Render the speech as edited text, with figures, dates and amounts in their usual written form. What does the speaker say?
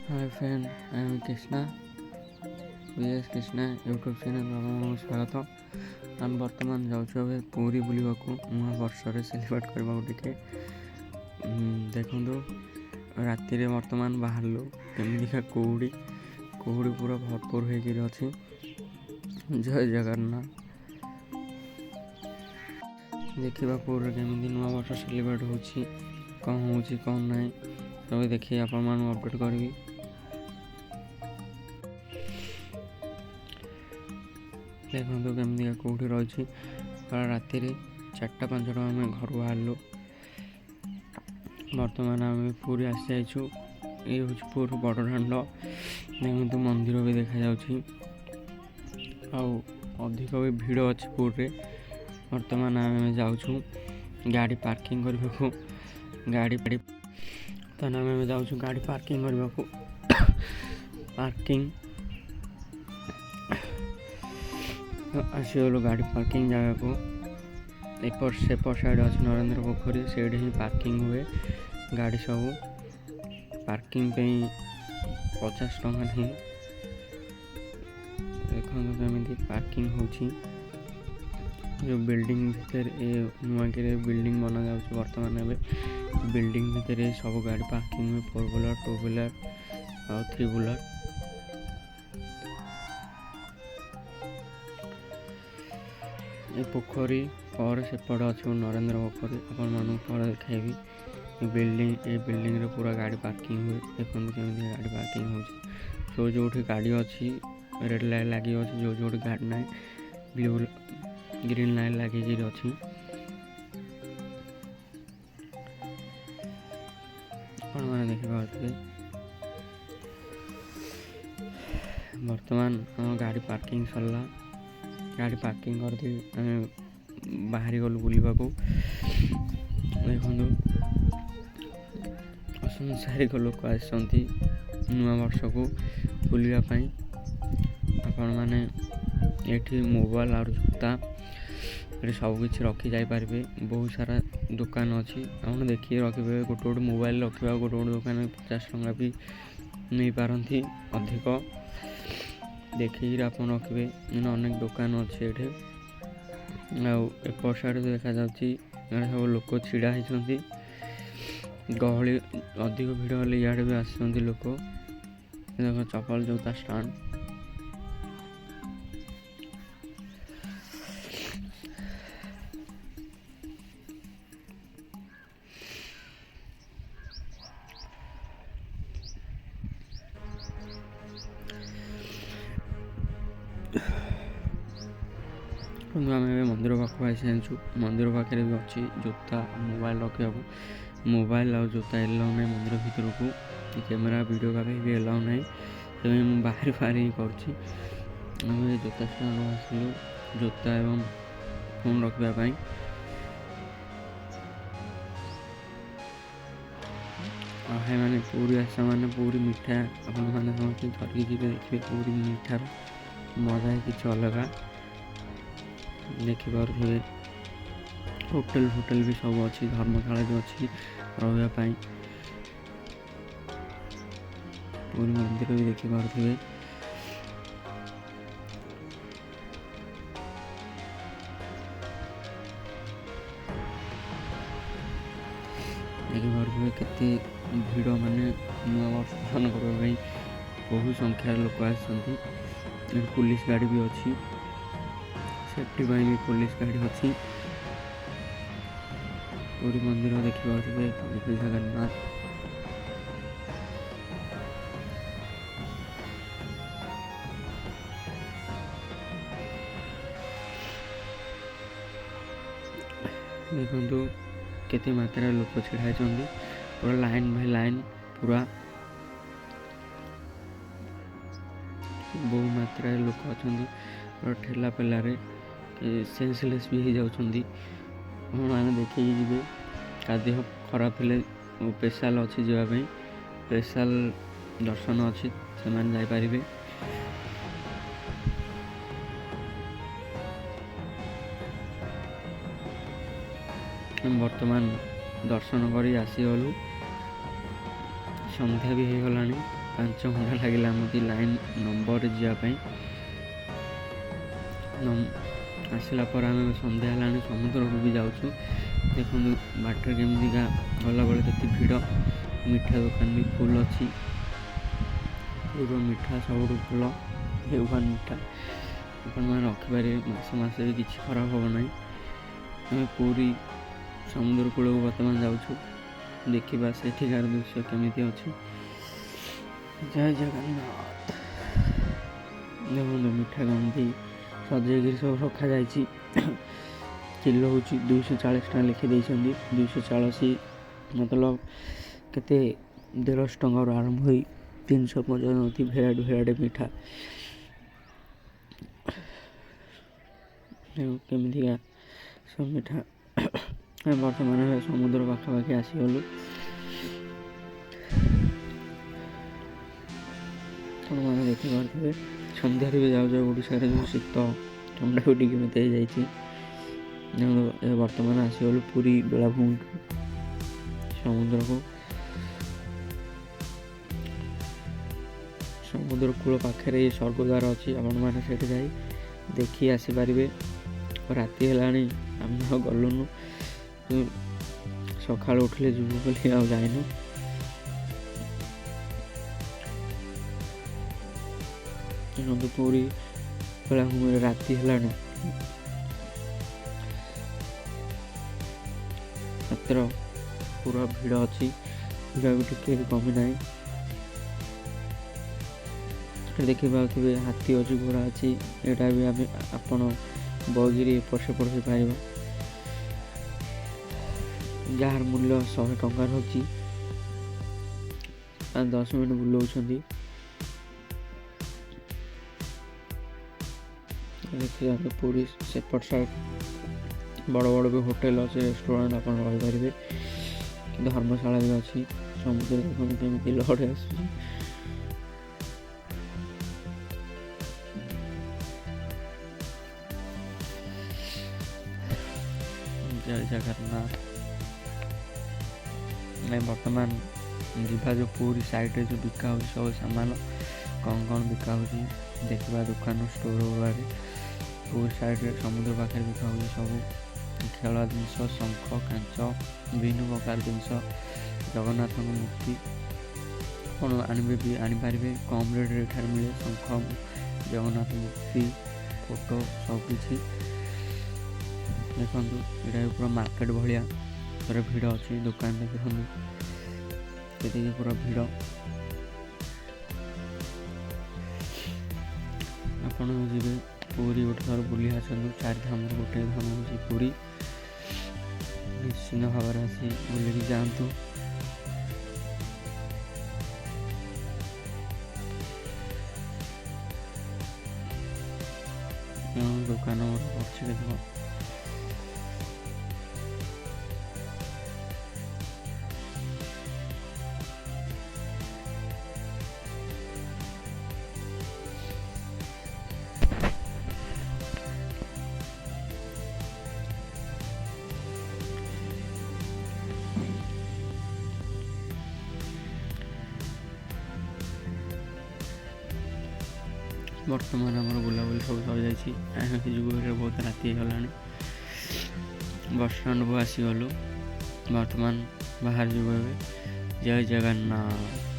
Hi friend, I am Krishna, VS Krishna YouTube channel ଆପଣଙ୍କୁ ସ୍ୱାଗତ। ଆମେ ବର୍ତ୍ତମାନ ଯାଉଛୁ ଏବେ ପୁରୀ ବୁଲିବାକୁ ନୂଆ ବର୍ଷରେ ସେଲିବ୍ରେଟ୍ କରିବାକୁ ଟିକେ ଦେଖନ୍ତୁ ରାତିରେ ବର୍ତ୍ତମାନ ବାହାରିଲୁ କେମିତିକା କୁହୁଡ଼ି ପୁରା ଭରପୁର ହେଇକିରି ଅଛି। ଜୟ ଜଗନ୍ନାଥ। ଦେଖିବା ପୁରୀରେ କେମିତି ନୂଆ ବର୍ଷ ସେଲିବ୍ରେଟ୍ ହେଉଛି, କ'ଣ ହେଉଛି କ'ଣ ନାହିଁ ସବୁ ଦେଖି ଆପଣମାନଙ୍କୁ ଅପଡ଼େଟ୍ କରିବି। ଦେଖନ୍ତୁ କେମିତିକା କେଉଁଠି ରହିଛି। ରାତିରେ 4ଟା-5ଟା ଆମେ ଘରୁ ବାହାରିଲୁ। ବର୍ତ୍ତମାନ ଆମେ ପୁରୀ ଆସିଯାଇଛୁ। ଇଏ ହେଉଛି ପୁରୀ ବଡ଼ ଦାଣ୍ଡ। ଦେଖନ୍ତୁ ମନ୍ଦିର ବି ଦେଖାଯାଉଛି ଆଉ ଅଧିକ ବି ଭିଡ଼ ଅଛି ପୁରୀରେ। ବର୍ତ୍ତମାନ ଆମେ ଯାଉଛୁ ଗାଡ଼ି ପାର୍କିଂ କରିବାକୁ। ତାହେଲେ ଆମେ ଯାଉଛୁ ଗାଡ଼ି ପାର୍କିଂ କରିବାକୁ। ଆସିଗଲୁ ଗାଡ଼ି ପାର୍କିଂ ଜାଗାକୁ। ସେପଟ ସାଇଡ଼୍ ଅଛି ନରେନ୍ଦ୍ର ପୋଖରୀ, ସେଇଠି ହିଁ ପାର୍କିଂ ହୁଏ ଗାଡ଼ି ସବୁ। ପାର୍କିଂ ପାଇଁ 50 ଟଙ୍କା ହିଁ। ଦେଖନ୍ତୁ କେମିତି ପାର୍କିଂ ହେଉଛି। ଯେଉଁ ବିଲ୍ଡିଂ ଭିତରେ ନୂଆକିରି ବିଲ୍ଡିଂ ବନାଯାଉଛି ବର୍ତ୍ତମାନ। ଏବେ ବିଲ୍ଡିଂ ଭିତରେ ସବୁ ଗାଡ଼ି ପାର୍କିଂ ହୁଏ, 4 ହ୍ୱିଲର୍ 2 ହ୍ୱିଲର୍ ଆଉ 3 ହ୍ୱିଲର୍। ଏ ପୋଖରୀ ପରେ ସେପଟେ ଅଛି ନରେନ୍ଦ୍ର ପୋଖରୀ, ଆପଣମାନଙ୍କୁ ପରେ ଦେଖାଇବି। ଏ ବିଲ୍ଡିଂରେ ପୁରା ଗାଡ଼ି ପାର୍କିଂ ହୁଏ। ଦେଖନ୍ତୁ କେମିତି ଗାଡ଼ି ପାର୍କିଂ ହେଉଛି। ଯେଉଁଠି ଗାଡ଼ି ଅଛି ରେଡ୍ ଲାଇଟ୍ ଲାଗି ଅଛି, ଯେଉଁଠି ଗାଡ଼ି ନାହିଁ ଗ୍ରୀନ୍ ଲାଇଟ୍ ଲାଗିକିରି ଅଛି। ଆପଣମାନେ ଦେଖିପାରୁଥିବେ। ବର୍ତ୍ତମାନ ଆମ ଗାଡ଼ି ପାର୍କିଂ ସରିଲା। ଗାଡ଼ି ପାର୍କିଂ କରିଦେଇ ଆମେ ବାହାରି ଗଲୁ ବୁଲିବାକୁ। ଦେଖନ୍ତୁ ସଂସାରିକ ଲୋକ ଆସିଛନ୍ତି ନୂଆ ବର୍ଷକୁ ବୁଲିବା ପାଇଁ। ଆପଣମାନେ ଏଠି ମୋବାଇଲ ଆଉ ଜୋତା ଏଠି ସବୁକିଛି ରଖି ଯାଇପାରିବେ। ବହୁତ ସାରା ଦୋକାନ ଅଛି, ଆପଣ ଦେଖିକି ରଖିବେ। ଗୋଟେ ମୋବାଇଲ ରଖିବାକୁ ଗୋଟେ ଦୋକାନରେ 50 ଟଙ୍କା ବି ନେଇପାରନ୍ତି ଅଧିକ। ଦେଖିକିରି ଆପଣ ରଖିବେ। ଅନେକ ଦୋକାନ ଅଛି ଏଠି। ଆଉ ଏପଟ ସାଇଡ଼୍ ଦେଖାଯାଉଛି ଏଠି ସବୁ ଲୋକ ଛିଡ଼ା ହେଇଛନ୍ତି। ଗହଳି ଅଧିକ ଭିଡ଼ ହେଲେ ଇଆଡ଼େ ବି ଆସୁଛନ୍ତି ଲୋକ। ଦେଖ ଚପଲ ଜୋତା ଷ୍ଟାଣ୍ଡ। ଆମେ ଏବେ ମନ୍ଦିର ପାଖକୁ ଆସିଯାଇଛୁ। ମନ୍ଦିର ପାଖରେ ବି ଅଛି ଜୋତା ମୋବାଇଲ ରଖିବାକୁ। ମୋବାଇଲ ଆଉ ଜୋତା ଏଲାଉ ନାହିଁ ମନ୍ଦିର ଭିତରକୁ। କ୍ୟାମେରା ଭିଡ଼ିଓ କାଫେ ବି ଏଲାଉ ନାହିଁ। ସେଥିପାଇଁ ମୁଁ ବାହାରି ହିଁ କରୁଛି। ଆମେ ଜୋତା ଷ୍ଟାଣ୍ଡ ଆସିଲୁ ଜୋତା ଏବଂ ଫୋନ୍ ରଖିବା ପାଇଁ। ଆଉ ଭାଇମାନେ ପୁରୀ ଆସିବା ମାନେ ପୁରୀ ମିଠା ଆପଣମାନେ ସମସ୍ତେ ଧରିକି ଯିବେ। ଦେଖିବେ ପୁରୀ ମିଠାର ମଜା କିଛି ଅଲଗା। ଦେଖିପାରୁଥିବେ ହୋଟେଲ ବି ସବୁ ଅଛି, ଧର୍ମଶାଳା ବି ଅଛି ରହିବା ପାଇଁ। ପୁରୀ ମନ୍ଦିର ବି ଦେଖିପାରୁଥିବେ। ଦେଖିପାରୁଥିବେ କେତେ ଭିଡ଼, ମାନେ ନୂଆ ବର୍ଷ ପାଳନ କରିବା ପାଇଁ ବହୁ ସଂଖ୍ୟାର ଲୋକ ଆସିଛନ୍ତି। ଏଠି ପୁଲିସ ଗାଡ଼ି ବି ଅଛି, ସେଫ୍ଟି ପାଇଁ ବି ପୁଲିସ ଗାଡ଼ି ଅଛି। ପୁରୀ ମନ୍ଦିର ଦେଖିପାରୁଥିବେ ଜୟ ଜଗନ୍ନାଥ। ଦେଖନ୍ତୁ କେତେ ମାତ୍ରାରେ ଲୋକ ଛିଡ଼ା ହେଇଛନ୍ତି। ପୁରା ଲାଇନ୍ ବାଇ ଲାଇନ୍, ପୁରା ବହୁ ମାତ୍ରାରେ ଲୋକ ଅଛନ୍ତି। ପୁରା ଠେଲା ପେଲାରେ ସେନ୍ସଲେସ୍ ବି ହେଇଯାଉଛନ୍ତି। ଆପଣମାନେ ଦେଖିକି ଯିବେ। ଦେହ ଖରାପ ହେଲେ ସ୍ପେଶାଲ୍ ଅଛି ଯିବା ପାଇଁ, ସ୍ପେଶାଲ୍ ଦର୍ଶନ ଅଛି, ସେମାନେ ଯାଇପାରିବେ। ବର୍ତ୍ତମାନ ଦର୍ଶନ କରି ଆସିଗଲୁ। ସନ୍ଧ୍ୟା ବି ହେଇଗଲାଣି, 5 ଘଣ୍ଟା ଲାଗିଲା ଆମକୁ ଲାଇନ୍ ନମ୍ବରରେ ଯିବା ପାଇଁ। ଆସିଲା ପରେ ଆମେ ସନ୍ଧ୍ୟା ହେଲାଣି ସମୁଦ୍ରକୁ ବି ଯାଉଛୁ। ଦେଖନ୍ତୁ ବାଟରେ କେମିତିକା ଗଲାବେଳେ କେତେ ଭିଡ଼। ମିଠା ଦୋକାନ ବି ଫୁଲ୍ ଅଛି। ପୁରା ମିଠା ସବୁଠୁ ଭଲ ହେଉବାନ ମିଠା ଆପଣମାନେ ରଖିପାରିବେ, ମାସେ ବି କିଛି ଖରାପ ହେବ ନାହିଁ। ଆମେ ପୁରୀ ସମୁଦ୍ର କୂଳକୁ ବର୍ତ୍ତମାନ ଯାଉଛୁ, ଦେଖିବା ସେଠିକାର ଦୃଶ୍ୟ କେମିତି ଅଛି। ଜୟ ଜଗନ୍ନାଥ। ଦେଖନ୍ତୁ ମିଠା କେମିତି ସଜେଇକିରି ସବୁ ରଖାଯାଇଛି। କିଲୋ ହେଉଛି 240 ଟଙ୍କା ଲେଖିଦେଇଛନ୍ତି। 240 ମତଲବ କେତେ 150 ଟଙ୍କାରୁ ଆରମ୍ଭ ହୋଇ 300 ପର୍ଯ୍ୟନ୍ତ ଭେରାଇଟି ମିଠା। କେମିତିକା ସବୁ ମିଠା। ବର୍ତ୍ତମାନ ସମୁଦ୍ର ପାଖାପାଖି ଆସିଗଲୁ। ଆପଣମାନେ ଦେଖିପାରୁଥିବେ ସନ୍ଧ୍ୟାରେ ବି ଯାଉ ଓଡ଼ିଶାରେ ଯେଉଁ ଶୀତ ଥଣ୍ଡା ବି ଟିକେ ମୋତେ ହେଇଯାଇଛି। ବର୍ତ୍ତମାନ ଆସିଗଲୁ ପୁରୀ ବେଳାଭୂମିକୁ, ସମୁଦ୍ରକୁ। ସମୁଦ୍ର କୂଳ ପାଖରେ ସ୍ୱର୍ଗଦ୍ୱାର ଅଛି, ଆପଣମାନେ ସେଇଠି ଯାଇ ଦେଖି ଆସିପାରିବେ। ରାତି ହେଲାଣି, ଆମେ ଆଉ ଗଲୁନୁ, ସକାଳୁ ଉଠିଲେ ଯିବୁ ବୋଲି ଆଉ ଯାଇନୁ। ପୁରୀ ବେଳାଭୂମିରେ ରାତି ହେଲାଣି, ମାତ୍ର ପୁରା ଭିଡ଼ ଅଛି, ଭିଡ଼ ବି ଟିକେ କମି ନାହିଁ। ଦେଖିପାରୁଥିବେ ହାତୀ ଅଛି, ଘୋଡ଼ା ଅଛି। ଏଇଟା ବି ଆପଣ ବଗିରେ ଏପଟ ସେପଟ ହୋଇପାରିବ, ଯାହାର ମୂଲ୍ୟ 100 ଟଙ୍କା ରହୁଛି। 10 ମିନିଟ୍ ବୁଲାଉଛନ୍ତି। ଦେଖିବାକୁ ପୁରୀ ସେପଟ ସାଇଡ୍ ବଡ଼ ବି ହୋଟେଲ ଅଛି, ରେଷ୍ଟୁରାଣ୍ଟ ଆପଣ ରହିପାରିବେ, ଧର୍ମଶାଳା ବି ଅଛି। ସମୁଦ୍ର ଦେଖନ୍ତୁ କେମିତି ଲହଡ଼ି ଆସୁଛି। ଜୟ ଜଗନ୍ନାଥ। ବର୍ତ୍ତମାନ ଯିବା ଯେଉଁ ପୁରୀ ସାଇଡ଼୍ରେ ଯେଉଁ ବିକା ହେଉଛି ସବୁ ସାମାନ, କ'ଣ ବିକା ହେଉଛି ଦେଖିବା। ଦୋକାନ ଷ୍ଟୋର ଗୁଡ଼ାରେ ପୁରୀ ସାଇଡ଼୍ରେ ସମୁଦ୍ର ପାଖରେ ବିକା ହେଉଛି ସବୁ ଖେଳ ଜିନିଷ, ଶଙ୍ଖ, କାଞ୍ଚ, ବିଭିନ୍ନ ପ୍ରକାର ଜିନିଷ, ଜଗନ୍ନାଥଙ୍କ ମୂର୍ତ୍ତି ଆପଣ ଆଣିପାରିବେ। କମ୍ ରେଟ୍ରେ ଏଠାରେ ମିଳେ। ଶଙ୍ଖ, ଜଗନ୍ନାଥ ମୂର୍ତ୍ତି, ଫଟୋ ସବୁକିଛି। ଦେଖନ୍ତୁ ଏଇଟା ପୁରା ମାର୍କେଟ ଭଳିଆ ପୁରା ଭିଡ଼ ଅଛି। ଦୋକାନରେ ଦେଖନ୍ତୁ ସେତିକି ପୁରା ଭିଡ଼। ଆପଣ ଯିବେ ପୁରୀ ଗୋଟେ ଥର ବୁଲି ଆସନ୍ତୁ। 4 ଧାମରୁ ଗୋଟେ ଧାମ ହେଉଛି ପୁରୀ। ନିଶ୍ଚିନ୍ତ ଭାବରେ ଆସି ବୁଲିକି ଯାଆନ୍ତୁ। ଦୋକାନ ଅଛି ଦେଖ। ବର୍ତ୍ତମାନ ଆମର ବୁଲାବୁଲି ସବୁ ସରିଯାଇଛି। ଆମେ ଯିବୁ, ବହୁତ ରାତି ହେଇଗଲାଣି। ବସ୍ଷ୍ଟାଣ୍ଡକୁ ଆସିଗଲୁ, ବର୍ତ୍ତମାନ ବାହାରି ଯିବୁ ଏବେ। ଜୟ ଜଗନ୍ନାଥ।